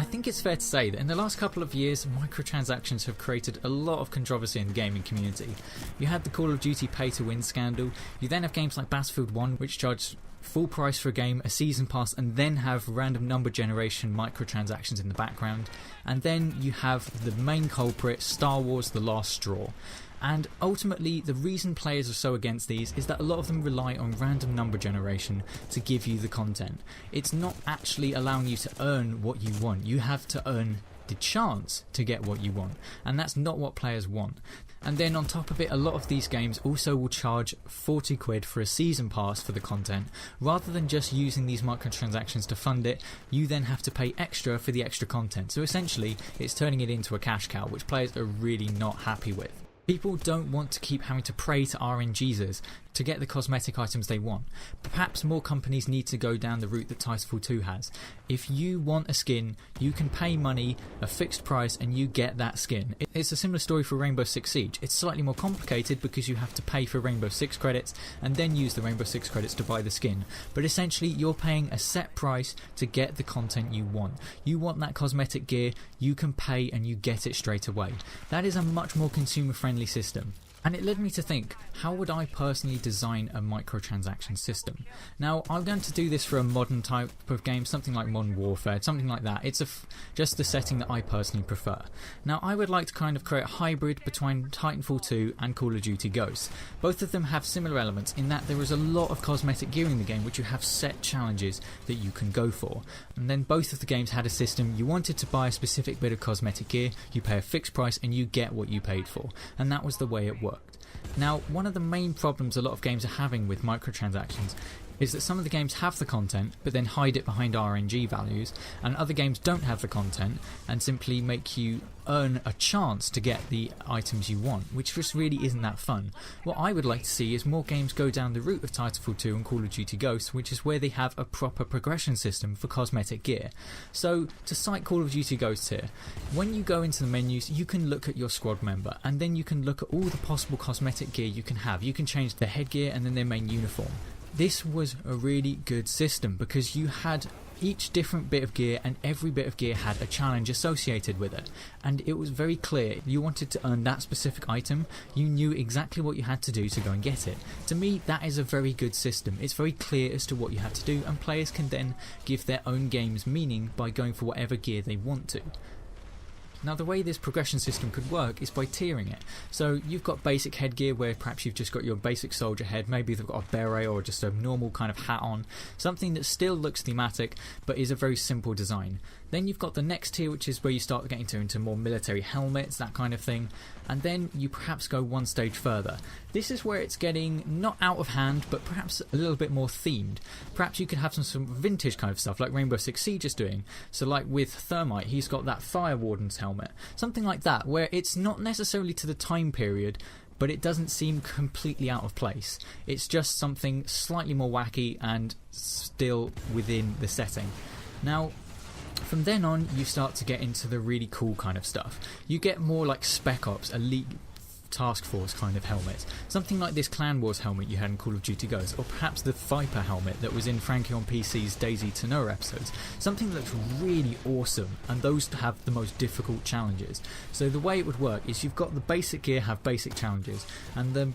think it's fair to say that in the last couple of years, microtransactions have created a lot of controversy in the gaming community. You had the Call of Duty pay-to-win scandal, you then have games like Battlefield 1 which charge full price for a game, a season pass, and then have random number generation microtransactions in the background, and then you have the main culprit, Star Wars The Last Straw. And ultimately the reason players are so against these is that a lot of them rely on random number generation to give you the content. It's not actually allowing you to earn what you want, you have to earn the chance to get what you want, and that's not what players want. And then on top of it, a lot of these games also will charge 40 quid for a season pass for the content. Rather than just using these microtransactions to fund it, you then have to pay extra for the extra content. So essentially it's turning it into a cash cow, which players are really not happy with. People don't want to keep having to pray to RNGesus to get the cosmetic items they want. Perhaps more companies need to go down the route that Titanfall 2 has. If you want a skin, you can pay money, a fixed price, and you get that skin. It's a similar story for Rainbow Six Siege. It's slightly more complicated because you have to pay for Rainbow Six credits and then use the Rainbow Six credits to buy the skin. But essentially you're paying a set price to get the content you want. You want that cosmetic gear, you can pay and you get it straight away. That is a much more consumer friendly system. And it led me to think, how would I personally design a microtransaction system? Now, I'm going to do this for a modern type of game, something like Modern Warfare, something like that. It's just the setting that I personally prefer. Now, I would like to kind of create a hybrid between Titanfall 2 and Call of Duty Ghosts. Both of them have similar elements in that there is a lot of cosmetic gear in the game, which you have set challenges that you can go for. And then both of the games had a system, you wanted to buy a specific bit of cosmetic gear, you pay a fixed price and you get what you paid for. And that was the way it worked. Now, one of the main problems a lot of games are having with microtransactions is that some of the games have the content but then hide it behind RNG values, and other games don't have the content and simply make you earn a chance to get the items you want, which just really isn't that fun. What I would like to see is more games go down the route of Titanfall 2 and Call of Duty Ghosts, which is where they have a proper progression system for cosmetic gear. So to cite Call of Duty Ghosts here, when you go into the menus you can look at your squad member and then you can look at all the possible cosmetic gear you can have. You can change their headgear and then their main uniform. This was a really good system because you had each different bit of gear and every bit of gear had a challenge associated with it, and it was very clear you wanted to earn that specific item, you knew exactly what you had to do to go and get it. To me, that is a very good system. It's very clear as to what you have to do, and players can then give their own games meaning by going for whatever gear they want to. Now, the way this progression system could work is by tiering it. So you've got basic headgear where perhaps you've just got your basic soldier head, maybe they've got a beret or just a normal kind of hat on, something that still looks thematic but is a very simple design. Then you've got the next tier, which is where you start getting into more military helmets, that kind of thing, and then you perhaps go one stage further. This is where it's getting not out of hand but perhaps a little bit more themed. Perhaps you could have some vintage kind of stuff like Rainbow Six Siege is doing. So like with Thermite, he's got that Fire Warden's helmet, something like that, where it's not necessarily to the time period but it doesn't seem completely out of place. It's just something slightly more wacky and still within the setting. Now, from then on you start to get into the really cool kind of stuff. You get more like Spec Ops, Elite Task Force kind of helmets. Something like this Clan Wars helmet you had in Call of Duty Ghosts, or perhaps the Viper helmet that was in Frankie on PC's Daisy to Noah episodes. Something that looks really awesome, and those have the most difficult challenges. So the way it would work is you've got the basic gear have basic challenges, and the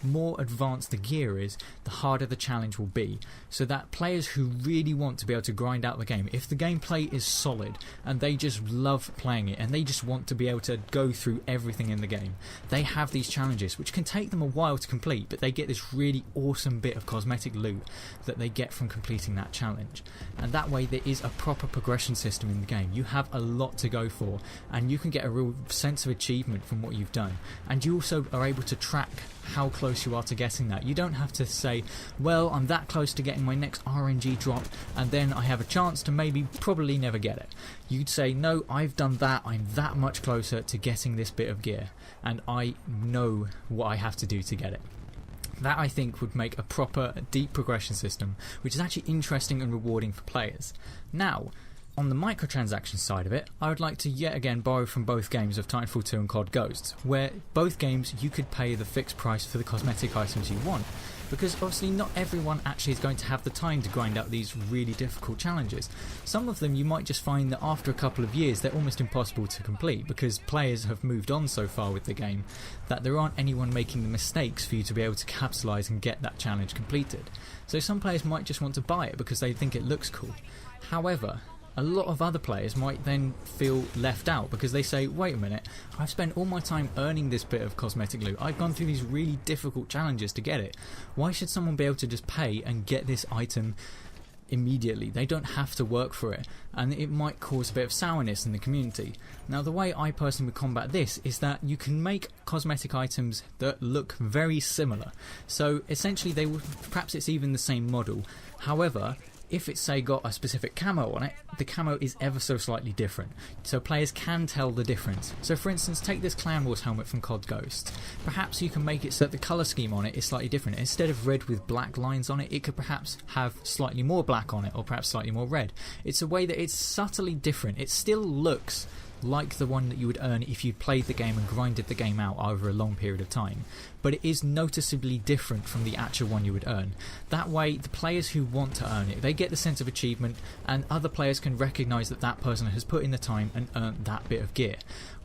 more advanced the gear is, the harder the challenge will be, so that players who really want to be able to grind out the game, if the gameplay is solid and they just love playing it and they just want to be able to go through everything in the game, they have these challenges which can take them a while to complete, but they get this really awesome bit of cosmetic loot that they get from completing that challenge. And that way there is a proper progression system in the game. You have a lot to go for and you can get a real sense of achievement from what you've done, and you also are able to track how close you are to getting that. You don't have to say, well, I'm that close to getting my next RNG drop and then I have a chance to probably never get it. You'd say, no, I've done that, I'm that much closer to getting this bit of gear and I know what I have to do to get it. That, I think, would make a proper deep progression system which is actually interesting and rewarding for players. Now, On the microtransaction side of it, I would like to yet again borrow from both games of Titanfall 2 and COD Ghosts, where both games you could pay the fixed price for the cosmetic items you want, because obviously not everyone actually is going to have the time to grind out these really difficult challenges. Some of them you might just find that after a couple of years they're almost impossible to complete, because players have moved on so far with the game that there aren't anyone making the mistakes for you to be able to capitalise and get that challenge completed. So some players might just want to buy it because they think it looks cool. However, a lot of other players might then feel left out because they say, wait a minute, I've spent all my time earning this bit of cosmetic loot, I've gone through these really difficult challenges to get it, why should someone be able to just pay and get this item immediately? They don't have to work for it, and it might cause a bit of sourness in the community. Now the way I personally would combat this is that you can make cosmetic items that look very similar, so essentially they will, perhaps it's even the same model, however if it's say got a specific camo on it, the camo is ever so slightly different, so players can tell the difference. So for instance, take this Clan Wars helmet from COD Ghosts. Perhaps you can make it so that the colour scheme on it is slightly different. Instead of red with black lines on it, it could perhaps have slightly more black on it, or perhaps slightly more red. It's a way that it's subtly different. It still looks like the one that you would earn if you played the game and grinded the game out over a long period of time, but it is noticeably different from the actual one you would earn. That way the players who want to earn it, they get the sense of achievement, and other players can recognise that that person has put in the time and earned that bit of gear,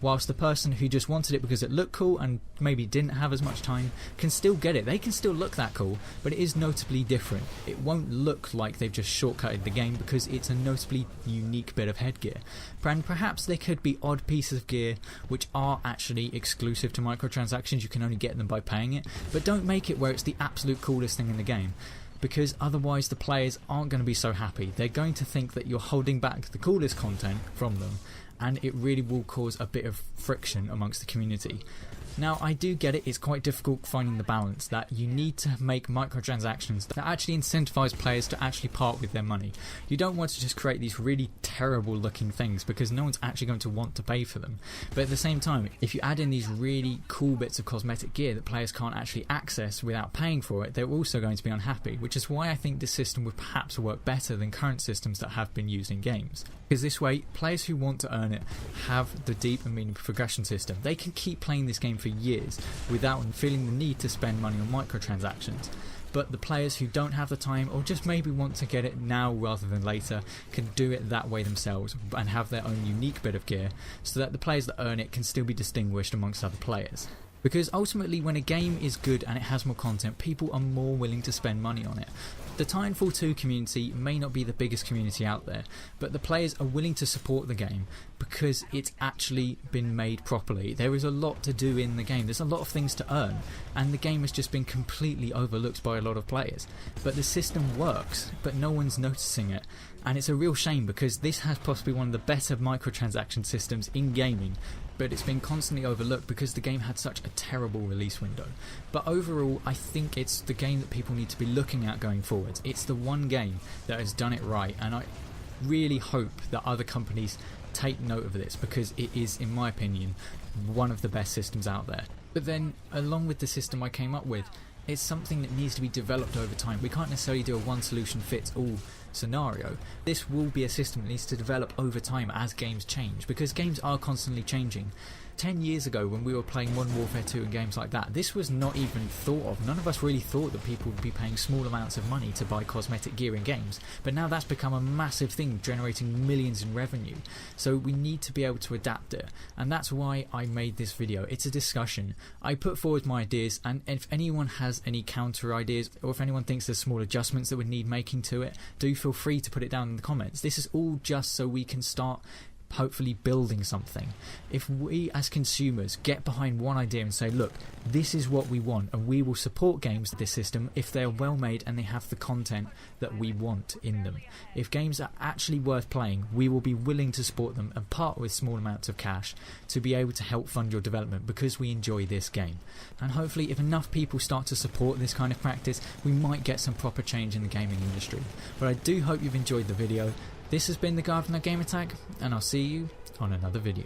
whilst the person who just wanted it because it looked cool and maybe didn't have as much time can still get it. They can still look that cool, but it is notably different. It won't look like they've just shortcutted the game because it's a notably unique bit of headgear. And perhaps there could be odd pieces of gear which are actually exclusive to microtransactions, you can only get them by paying it, but don't make it where it's the absolute coolest thing in the game, because otherwise the players aren't going to be so happy. They're going to think that you're holding back the coolest content from them, and it really will cause a bit of friction amongst the community. Now I do get it, it's quite difficult finding the balance, that you need to make microtransactions that actually incentivise players to actually part with their money. You don't want to just create these really terrible looking things because no one's actually going to want to pay for them. But at the same time, if you add in these really cool bits of cosmetic gear that players can't actually access without paying for it, they're also going to be unhappy, which is why I think this system would perhaps work better than current systems that have been used in games. Because this way, players who want to earn it have the deep and meaningful progression system. They can keep playing this game for years without feeling the need to spend money on microtransactions. But the players who don't have the time, or just maybe want to get it now rather than later, can do it that way themselves and have their own unique bit of gear, so that the players that earn it can still be distinguished amongst other players. Because ultimately when a game is good and it has more content, people are more willing to spend money on it. The Titanfall 2 community may not be the biggest community out there, but the players are willing to support the game because it's actually been made properly. There is a lot to do in the game, there's a lot of things to earn, and the game has just been completely overlooked by a lot of players. But the system works, but no one's noticing it. And it's a real shame because this has possibly one of the better microtransaction systems in gaming, but it's been constantly overlooked because the game had such a terrible release window. But overall, I think it's the game that people need to be looking at going forward. It's the one game that has done it right, and I really hope that other companies take note of this because it is, in my opinion, one of the best systems out there. But then, along with the system I came up with, it's something that needs to be developed over time. We can't necessarily do a one solution fits all scenario. This will be a system that needs to develop over time as games change, because games are constantly changing. 10 years ago when we were playing Modern Warfare 2 and games like that, this was not even thought of. None of us really thought that people would be paying small amounts of money to buy cosmetic gear in games, but now that's become a massive thing, generating millions in revenue. So we need to be able to adapt it, and that's why I made this video. It's a discussion. I put forward my ideas, and if anyone has any counter ideas, or if anyone thinks there's small adjustments that would need making to it, do feel free to put it down in the comments. This is all just so we can start hopefully building something. If we as consumers get behind one idea and say, look, this is what we want, and we will support games with this system if they're well made and they have the content that we want in them. If games are actually worth playing, we will be willing to support them and part with small amounts of cash to be able to help fund your development because we enjoy this game. And hopefully if enough people start to support this kind of practice, we might get some proper change in the gaming industry. But I do hope you've enjoyed the video. This has been the Gardener Gamer Tag, and I'll see you on another video.